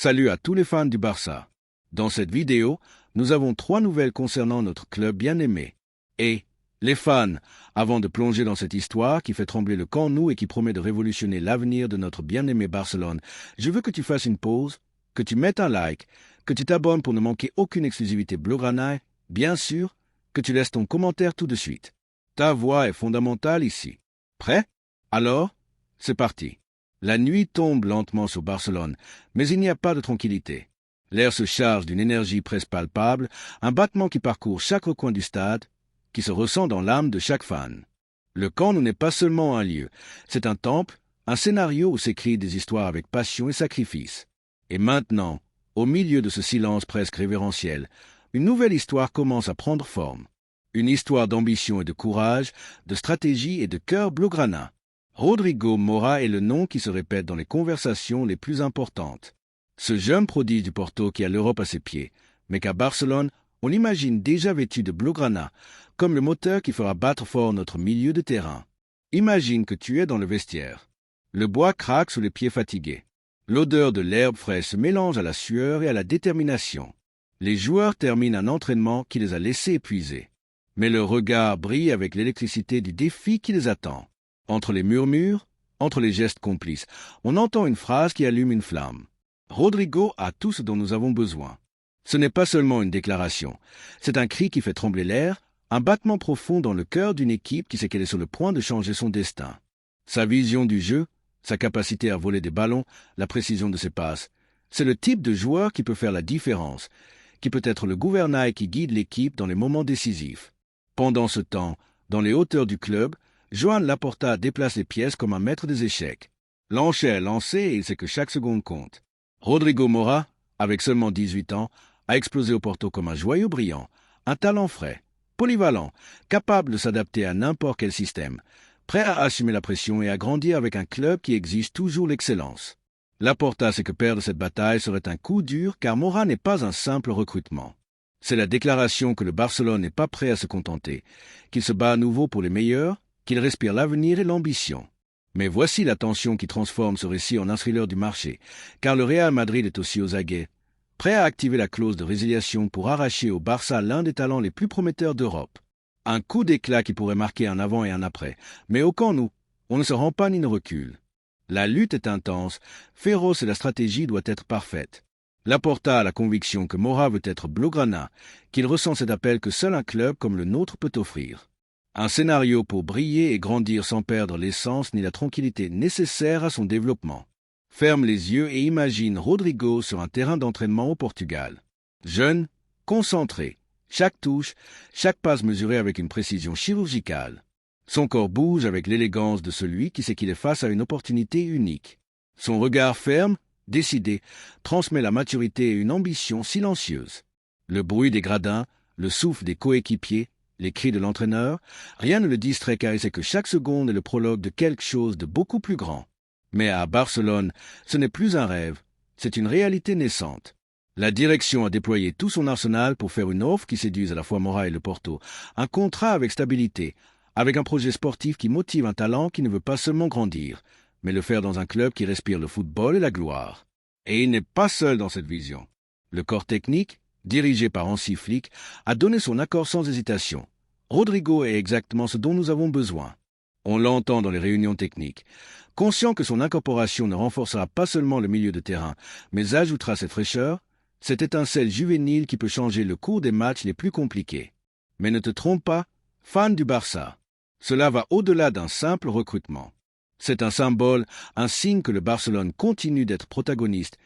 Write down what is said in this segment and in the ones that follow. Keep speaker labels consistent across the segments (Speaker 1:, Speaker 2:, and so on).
Speaker 1: Salut à tous les fans du Barça. Dans cette vidéo, nous avons 3 nouvelles concernant notre club bien-aimé. Et, les fans, avant de plonger dans cette histoire qui fait trembler le Camp Nou et qui promet de révolutionner l'avenir de notre bien-aimé Barcelone, je veux que tu fasses une pause, que tu mettes un like, que tu t'abonnes pour ne manquer aucune exclusivité Blaugrana, bien sûr, que tu laisses ton commentaire tout de suite. Ta voix est fondamentale ici. Prêt? Alors, c'est parti. La nuit tombe lentement sur Barcelone, mais il n'y a pas de tranquillité. L'air se charge d'une énergie presque palpable, un battement qui parcourt chaque recoin du stade, qui se ressent dans l'âme de chaque fan. Le Camp Nou n'est pas seulement un lieu, c'est un temple, un scénario où s'écrivent des histoires avec passion et sacrifice. Et maintenant, au milieu de ce silence presque révérentiel, une nouvelle histoire commence à prendre forme. Une histoire d'ambition et de courage, de stratégie et de cœur blaugrana. Rodrigo Mora est le nom qui se répète dans les conversations les plus importantes. Ce jeune prodige du Porto qui a l'Europe à ses pieds, mais qu'à Barcelone, on l'imagine déjà vêtu de blaugrana, comme le moteur qui fera battre fort notre milieu de terrain. Imagine que tu es dans le vestiaire. Le bois craque sous les pieds fatigués. L'odeur de l'herbe fraîche se mélange à la sueur et à la détermination. Les joueurs terminent un entraînement qui les a laissés épuisés. Mais leur regard brille avec l'électricité du défi qui les attend. Entre les murmures, entre les gestes complices, on entend une phrase qui allume une flamme. Rodrigo a tout ce dont nous avons besoin. Ce n'est pas seulement une déclaration, c'est un cri qui fait trembler l'air, un battement profond dans le cœur d'une équipe qui sait qu'elle est sur le point de changer son destin. Sa vision du jeu, sa capacité à voler des ballons, la précision de ses passes, c'est le type de joueur qui peut faire la différence, qui peut être le gouvernail qui guide l'équipe dans les moments décisifs. Pendant ce temps, dans les hauteurs du club, Joan Laporta déplace les pièces comme un maître des échecs. L'enchère est lancée et il sait que chaque seconde compte. Rodrigo Mora, avec seulement 18 ans, a explosé au Porto comme un joyau brillant, un talent frais, polyvalent, capable de s'adapter à n'importe quel système, prêt à assumer la pression et à grandir avec un club qui exige toujours l'excellence. Laporta sait que perdre cette bataille serait un coup dur car Mora n'est pas un simple recrutement. C'est la déclaration que le Barcelone n'est pas prêt à se contenter, qu'il se bat à nouveau pour les meilleurs, qu'il respire l'avenir et l'ambition. Mais voici la tension qui transforme ce récit en un thriller du marché, car le Real Madrid est aussi aux aguets, prêt à activer la clause de résiliation pour arracher au Barça l'un des talents les plus prometteurs d'Europe. Un coup d'éclat qui pourrait marquer un avant et un après, mais au Camp Nou, on ne se rend pas ni ne recule. La lutte est intense, féroce et la stratégie doit être parfaite. Laporta a la conviction que Mora veut être blaugrana, qu'il ressent cet appel que seul un club comme le nôtre peut offrir. Un scénario pour briller et grandir sans perdre l'essence ni la tranquillité nécessaire à son développement. Ferme les yeux et imagine Rodrigo sur un terrain d'entraînement au Portugal. Jeune, concentré, chaque touche, chaque passe mesurée avec une précision chirurgicale. Son corps bouge avec l'élégance de celui qui sait qu'il est face à une opportunité unique. Son regard ferme, décidé, transmet la maturité et une ambition silencieuse. Le bruit des gradins, le souffle des coéquipiers, les cris de l'entraîneur, rien ne le distrait car il sait que chaque seconde est le prologue de quelque chose de beaucoup plus grand. Mais à Barcelone, ce n'est plus un rêve, c'est une réalité naissante. La direction a déployé tout son arsenal pour faire une offre qui séduise à la fois Mora et le Porto, un contrat avec stabilité, avec un projet sportif qui motive un talent qui ne veut pas seulement grandir, mais le faire dans un club qui respire le football et la gloire. Et il n'est pas seul dans cette vision. Le corps technique, dirigé par Hansi Flick, a donné son accord sans hésitation. Rodrigo est exactement ce dont nous avons besoin. On l'entend dans les réunions techniques. Conscient que son incorporation ne renforcera pas seulement le milieu de terrain, mais ajoutera cette fraîcheur, cette étincelle juvénile qui peut changer le cours des matchs les plus compliqués. Mais ne te trompe pas, fan du Barça. Cela va au-delà d'un simple recrutement. C'est un symbole, un signe que le Barcelone continue d'être protagoniste,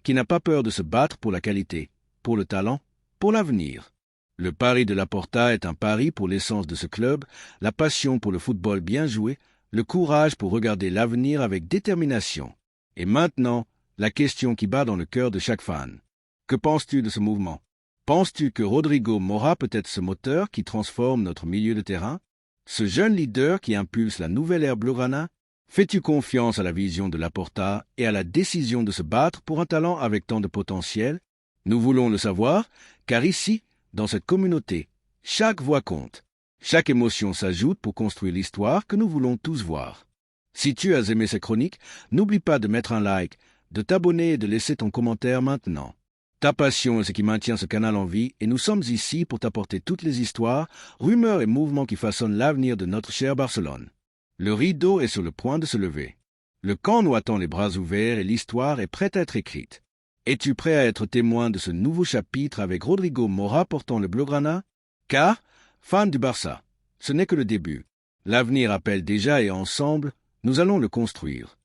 Speaker 1: qui n'a pas peur de se battre pour la qualité, pour le talent, pour l'avenir. Le pari de Laporta est un pari pour l'essence de ce club, la passion pour le football bien joué, le courage pour regarder l'avenir avec détermination. Et maintenant, la question qui bat dans le cœur de chaque fan. Que penses-tu de ce mouvement? Penses-tu que Rodrigo Mora peut être ce moteur qui transforme notre milieu de terrain? Ce jeune leader qui impulse la nouvelle ère blaugrana? Fais-tu confiance à la vision de Laporta et à la décision de se battre pour un talent avec tant de potentiel? Nous voulons le savoir, car ici, dans cette communauté, chaque voix compte. Chaque émotion s'ajoute pour construire l'histoire que nous voulons tous voir. Si tu as aimé ces chroniques, n'oublie pas de mettre un like, de t'abonner et de laisser ton commentaire maintenant. Ta passion est ce qui maintient ce canal en vie et nous sommes ici pour t'apporter toutes les histoires, rumeurs et mouvements qui façonnent l'avenir de notre cher Barcelone. Le rideau est sur le point de se lever. Le camp nous attend les bras ouverts et l'histoire est prête à être écrite. Es-tu prêt à être témoin de ce nouveau chapitre avec Rodrigo Mora portant le blaugrana? Car, fan du Barça, ce n'est que le début. L'avenir appelle déjà et ensemble, nous allons le construire.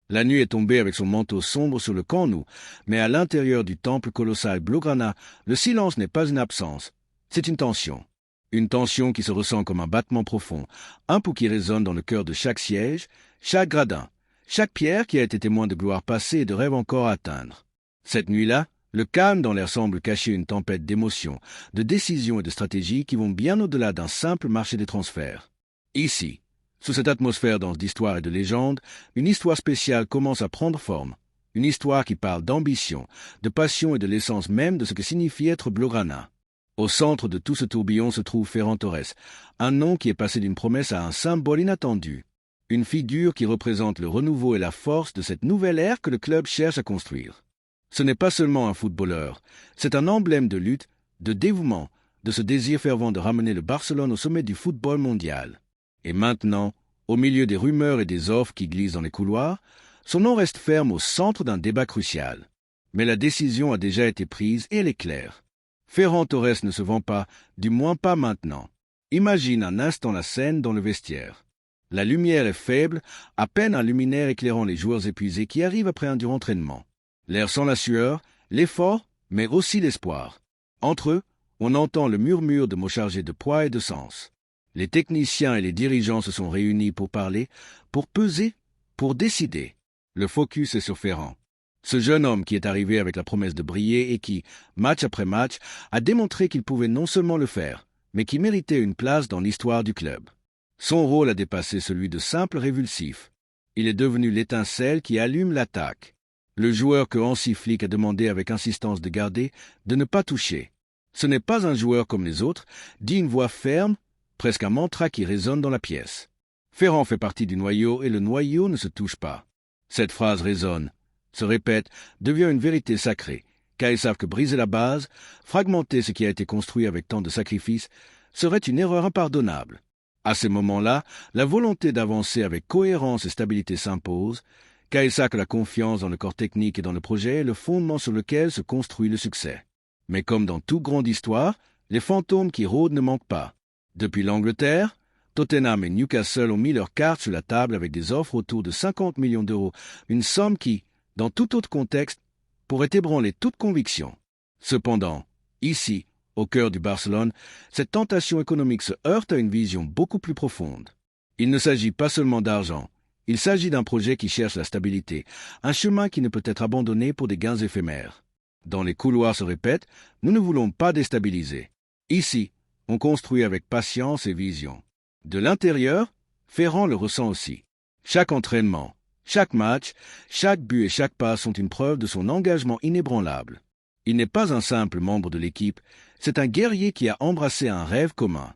Speaker 1: La nuit est tombée avec son manteau sombre sur le Camp Nou, mais à l'intérieur du temple colossal blaugrana, le silence n'est pas une absence, c'est une tension. Une tension qui se ressent comme un battement profond, un pouls qui résonne dans le cœur de chaque siège, chaque gradin, chaque pierre qui a été témoin de gloire passée et de rêves encore à atteindre. Cette nuit-là, le calme dans l'air semble cacher une tempête d'émotions, de décisions et de stratégies qui vont bien au-delà d'un simple marché des transferts. Ici, sous cette atmosphère dense d'histoire et de légende, une histoire spéciale commence à prendre forme. Une histoire qui parle d'ambition, de passion et de l'essence même de ce que signifie être blaugrana. Au centre de tout ce tourbillon se trouve Ferran Torres, un nom qui est passé d'une promesse à un symbole inattendu. Une figure qui représente le renouveau et la force de cette nouvelle ère que le club cherche à construire. Ce n'est pas seulement un footballeur, c'est un emblème de lutte, de dévouement, de ce désir fervent de ramener le Barcelone au sommet du football mondial. Et maintenant, au milieu des rumeurs et des offres qui glissent dans les couloirs, son nom reste ferme au centre d'un débat crucial. Mais la décision a déjà été prise et elle est claire. Ferran Torres ne se vend pas, du moins pas maintenant. Imagine un instant la scène dans le vestiaire. La lumière est faible, à peine un luminaire éclairant les joueurs épuisés qui arrivent après un dur entraînement. L'air sans la sueur, l'effort, mais aussi l'espoir. Entre eux, on entend le murmure de mots chargés de poids et de sens. Les techniciens et les dirigeants se sont réunis pour parler, pour peser, pour décider. Le focus est sur Ferran. Ce jeune homme qui est arrivé avec la promesse de briller et qui, match après match, a démontré qu'il pouvait non seulement le faire, mais qu'il méritait une place dans l'histoire du club. Son rôle a dépassé celui de simple révulsif. Il est devenu l'étincelle qui allume l'attaque. Le joueur que Hansi Flick a demandé avec insistance de garder, de ne pas toucher. Ce n'est pas un joueur comme les autres, dit une voix ferme, presque un mantra qui résonne dans la pièce. Ferran fait partie du noyau et le noyau ne se touche pas. Cette phrase résonne, se répète, devient une vérité sacrée, car ils savent que briser la base, fragmenter ce qui a été construit avec tant de sacrifices, serait une erreur impardonnable. À ces moments-là, la volonté d'avancer avec cohérence et stabilité s'impose, car ils savent que la confiance dans le corps technique et dans le projet est le fondement sur lequel se construit le succès. Mais comme dans toute grande histoire, les fantômes qui rôdent ne manquent pas. Depuis l'Angleterre, Tottenham et Newcastle ont mis leurs cartes sur la table avec des offres autour de 50 millions d'euros, une somme qui, dans tout autre contexte, pourrait ébranler toute conviction. Cependant, ici, au cœur du Barcelone, cette tentation économique se heurte à une vision beaucoup plus profonde. Il ne s'agit pas seulement d'argent, il s'agit d'un projet qui cherche la stabilité, un chemin qui ne peut être abandonné pour des gains éphémères. Dans les couloirs se répète, nous ne voulons pas déstabiliser. Ici, on construit avec patience et vision. De l'intérieur, Ferran le ressent aussi. Chaque entraînement, chaque match, chaque but et chaque passe sont une preuve de son engagement inébranlable. Il n'est pas un simple membre de l'équipe, c'est un guerrier qui a embrassé un rêve commun.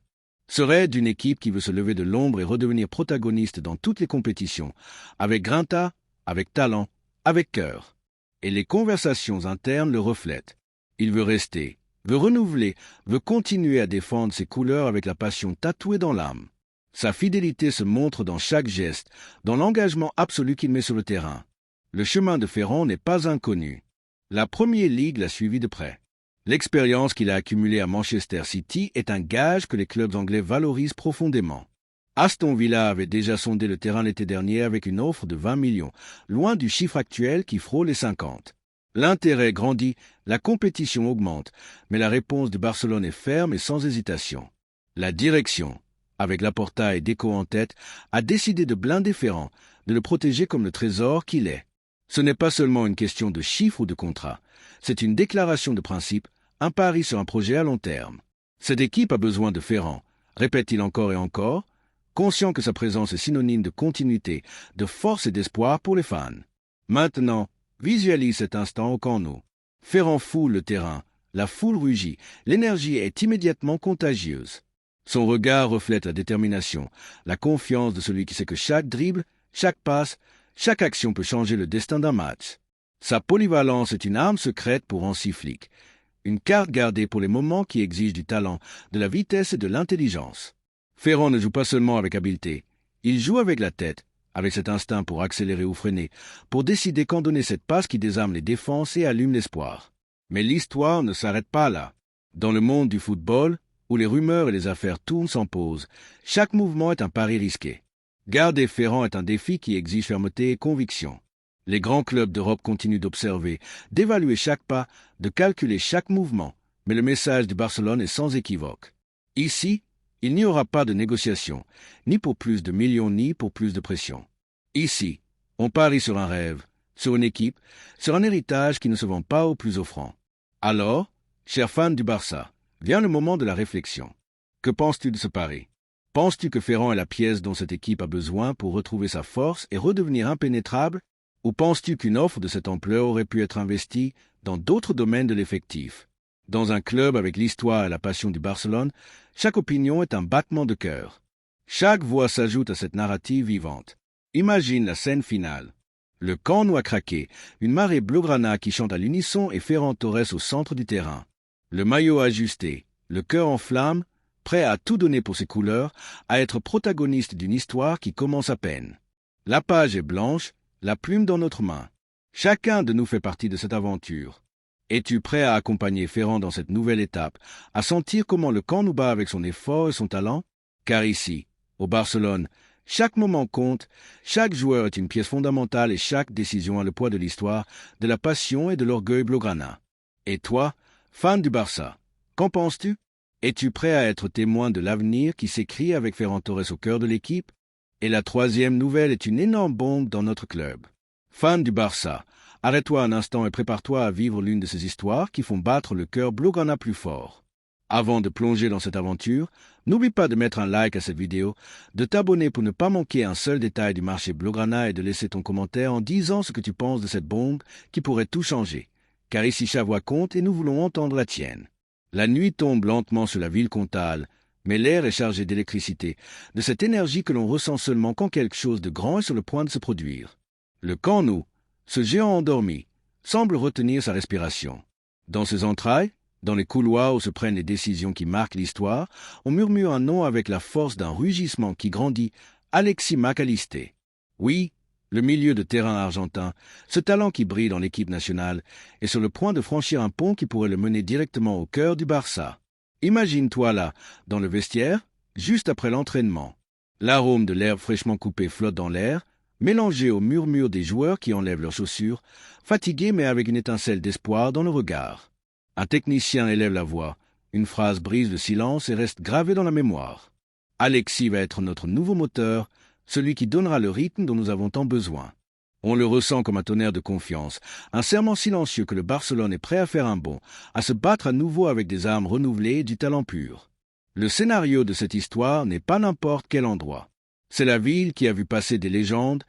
Speaker 1: Ce rêve d'une équipe qui veut se lever de l'ombre et redevenir protagoniste dans toutes les compétitions, avec grinta, avec talent, avec cœur. Et les conversations internes le reflètent. Il veut rester, veut renouveler, veut continuer à défendre ses couleurs avec la passion tatouée dans l'âme. Sa fidélité se montre dans chaque geste, dans l'engagement absolu qu'il met sur le terrain. Le chemin de Ferran n'est pas inconnu. La Premier League l'a suivi de près. L'expérience qu'il a accumulée à Manchester City est un gage que les clubs anglais valorisent profondément. Aston Villa avait déjà sondé le terrain l'été dernier avec une offre de 20 millions, loin du chiffre actuel qui frôle les 50. L'intérêt grandit, la compétition augmente, mais la réponse de Barcelone est ferme et sans hésitation. La direction, avec Laporta et Deco en tête, a décidé de blinder Ferran, de le protéger comme le trésor qu'il est. Ce n'est pas seulement une question de chiffres ou de contrat, c'est une déclaration de principe, un pari sur un projet à long terme. Cette équipe a besoin de Ferran, répète-t-il encore et encore, conscient que sa présence est synonyme de continuité, de force et d'espoir pour les fans. Maintenant, visualise cet instant au Camp Nou. Ferran foule le terrain, la foule rugit, l'énergie est immédiatement contagieuse. Son regard reflète la détermination, la confiance de celui qui sait que chaque dribble, chaque passe, chaque action peut changer le destin d'un match. Sa polyvalence est une arme secrète pour Hansi Flick, une carte gardée pour les moments qui exigent du talent, de la vitesse et de l'intelligence. Ferrand ne joue pas seulement avec habileté, il joue avec la tête, avec cet instinct pour accélérer ou freiner, pour décider quand donner cette passe qui désarme les défenses et allume l'espoir. Mais l'histoire ne s'arrête pas là. Dans le monde du football, où les rumeurs et les affaires tournent sans pause, chaque mouvement est un pari risqué. Garder Ferrand est un défi qui exige fermeté et conviction. Les grands clubs d'Europe continuent d'observer, d'évaluer chaque pas, de calculer chaque mouvement, mais le message du Barcelone est sans équivoque. Ici, il n'y aura pas de négociation, ni pour plus de millions, ni pour plus de pression. Ici, on parie sur un rêve, sur une équipe, sur un héritage qui ne se vend pas au plus offrant. Alors, chers fans du Barça, vient le moment de la réflexion. Que penses-tu de ce pari? Penses-tu que Ferrand est la pièce dont cette équipe a besoin pour retrouver sa force et redevenir impénétrable? Ou penses-tu qu'une offre de cette ampleur aurait pu être investie dans d'autres domaines de l'effectif? Dans un club avec l'histoire et la passion du Barcelone, chaque opinion est un battement de cœur. Chaque voix s'ajoute à cette narrative vivante. Imagine la scène finale. Le Camp Nou a craqué, une marée blaugrana qui chante à l'unisson et Ferran Torres au centre du terrain. Le maillot ajusté, le cœur en flammes, prêt à tout donner pour ses couleurs, à être protagoniste d'une histoire qui commence à peine. La page est blanche, la plume dans notre main. Chacun de nous fait partie de cette aventure. Es-tu prêt à accompagner Ferrand dans cette nouvelle étape, à sentir comment le Camp Nou bat avec son effort et son talent? Car ici, au Barcelone, chaque moment compte, chaque joueur est une pièce fondamentale et chaque décision a le poids de l'histoire, de la passion et de l'orgueil blaugrana. Et toi, fan du Barça, qu'en penses-tu? Es-tu prêt à être témoin de l'avenir qui s'écrit avec Ferran Torres au cœur de l'équipe? Et la troisième nouvelle est une énorme bombe dans notre club. Fan du Barça, arrête-toi un instant et prépare-toi à vivre l'une de ces histoires qui font battre le cœur blaugrana plus fort. Avant de plonger dans cette aventure, n'oublie pas de mettre un like à cette vidéo, de t'abonner pour ne pas manquer un seul détail du marché blaugrana et de laisser ton commentaire en disant ce que tu penses de cette bombe qui pourrait tout changer. Car ici chaque voix compte et nous voulons entendre la tienne. La nuit tombe lentement sur la ville comtale, mais l'air est chargé d'électricité, de cette énergie que l'on ressent seulement quand quelque chose de grand est sur le point de se produire. Le Camp Nou, ce géant endormi, semble retenir sa respiration. Dans ses entrailles, dans les couloirs où se prennent les décisions qui marquent l'histoire, on murmure un nom avec la force d'un rugissement qui grandit, Alexis Mac Allister. Oui, le milieu de terrain argentin, ce talent qui brille dans l'équipe nationale, est sur le point de franchir un pont qui pourrait le mener directement au cœur du Barça. Imagine-toi là, dans le vestiaire, juste après l'entraînement. L'arôme de l'herbe fraîchement coupée flotte dans l'air, mélangé au murmure des joueurs qui enlèvent leurs chaussures, fatigués mais avec une étincelle d'espoir dans le regard. Un technicien élève la voix, une phrase brise le silence et reste gravée dans la mémoire. Alexis va être notre nouveau moteur, celui qui donnera le rythme dont nous avons tant besoin. On le ressent comme un tonnerre de confiance, un serment silencieux que le Barcelone est prêt à faire un bond, à se battre à nouveau avec des armes renouvelées et du talent pur. Le scénario de cette histoire n'est pas n'importe quel endroit. C'est la ville qui a vu passer des légendes,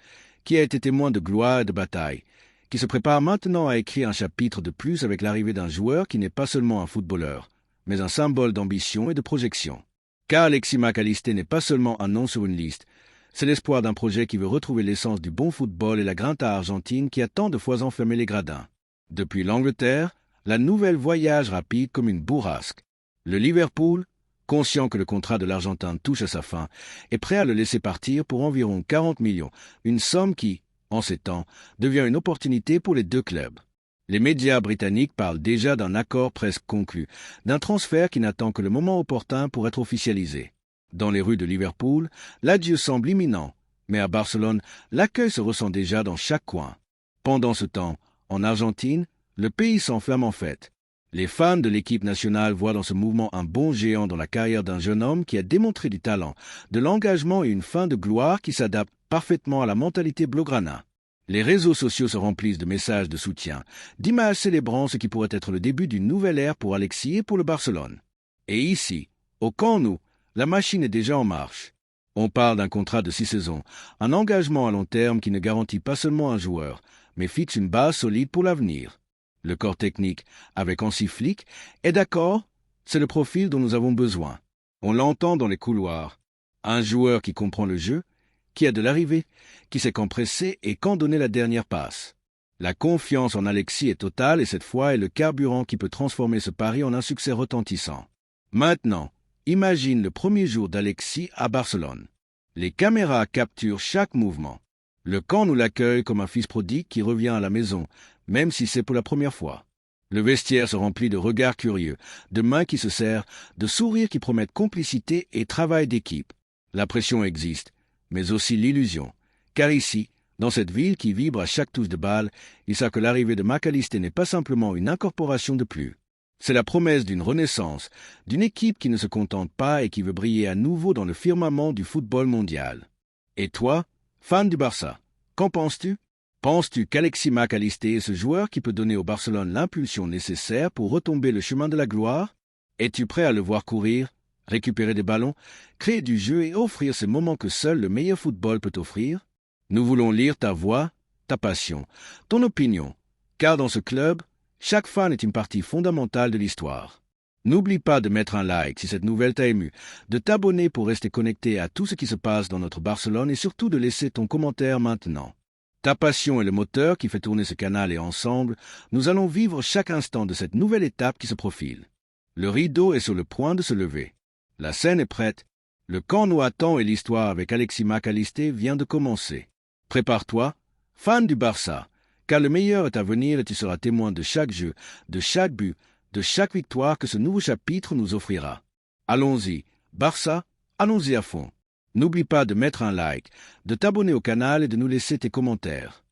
Speaker 1: qui a été témoin de gloire et de bataille, qui se prépare maintenant à écrire un chapitre de plus avec l'arrivée d'un joueur qui n'est pas seulement un footballeur, mais un symbole d'ambition et de projection. Car Alexis Mac Allister n'est pas seulement un nom sur une liste, c'est l'espoir d'un projet qui veut retrouver l'essence du bon football et la grinta argentine qui a tant de fois enflammé les gradins. Depuis l'Angleterre, la nouvelle voyage rapide comme une bourrasque. Le Liverpool, conscient que le contrat de l'Argentin touche à sa fin, est prêt à le laisser partir pour environ 40 millions, une somme qui, en ces temps, devient une opportunité pour les deux clubs. Les médias britanniques parlent déjà d'un accord presque conclu, d'un transfert qui n'attend que le moment opportun pour être officialisé. Dans les rues de Liverpool, l'adieu semble imminent, mais à Barcelone, l'accueil se ressent déjà dans chaque coin. Pendant ce temps, en Argentine, le pays s'enflamme en fête. Les fans de l'équipe nationale voient dans ce mouvement un bond géant dans la carrière d'un jeune homme qui a démontré du talent, de l'engagement et une fin de gloire qui s'adapte parfaitement à la mentalité blaugrana. Les réseaux sociaux se remplissent de messages de soutien, d'images célébrant ce qui pourrait être le début d'une nouvelle ère pour Alexis et pour le Barcelone. Et ici, au Camp Nou, la machine est déjà en marche. On parle d'un contrat de 6 saisons, un engagement à long terme qui ne garantit pas seulement un joueur, mais fixe une base solide pour l'avenir. Le corps technique, avec Hansi Flick, est d'accord, c'est le profil dont nous avons besoin. On l'entend dans les couloirs. Un joueur qui comprend le jeu, qui a de l'arrivée, qui sait quand presser et quand donner la dernière passe. La confiance en Alexis est totale et cette fois est le carburant qui peut transformer ce pari en un succès retentissant. Maintenant, imagine le premier jour d'Alexis à Barcelone. Les caméras capturent chaque mouvement. Le camp nous l'accueille comme un fils prodigue qui revient à la maison, même si c'est pour la première fois. Le vestiaire se remplit de regards curieux, de mains qui se serrent, de sourires qui promettent complicité et travail d'équipe. La pression existe, mais aussi l'illusion. Car ici, dans cette ville qui vibre à chaque touche de balle, il sait que l'arrivée de Mac Allister n'est pas simplement une incorporation de plus. C'est la promesse d'une renaissance, d'une équipe qui ne se contente pas et qui veut briller à nouveau dans le firmament du football mondial. Et toi, fan du Barça, qu'en penses-tu? Penses-tu qu'Alexis Mac Allister est ce joueur qui peut donner au Barcelone l'impulsion nécessaire pour retomber le chemin de la gloire? Es-tu prêt à le voir courir, récupérer des ballons, créer du jeu et offrir ces moments que seul le meilleur football peut offrir? Nous voulons lire ta voix, ta passion, ton opinion, car dans ce club, chaque fan est une partie fondamentale de l'histoire. N'oublie pas de mettre un like si cette nouvelle t'a ému, de t'abonner pour rester connecté à tout ce qui se passe dans notre Barcelone et surtout de laisser ton commentaire maintenant. Ta passion est le moteur qui fait tourner ce canal et ensemble, nous allons vivre chaque instant de cette nouvelle étape qui se profile. Le rideau est sur le point de se lever. La scène est prête. Le camp nous attend et l'histoire avec Alexis Mac Allister vient de commencer. Prépare-toi, fan du Barça, car le meilleur est à venir et tu seras témoin de chaque jeu, de chaque but, de chaque victoire que ce nouveau chapitre nous offrira. Allons-y, Barça, allons-y à fond. N'oublie pas de mettre un like, de t'abonner au canal et de nous laisser tes commentaires.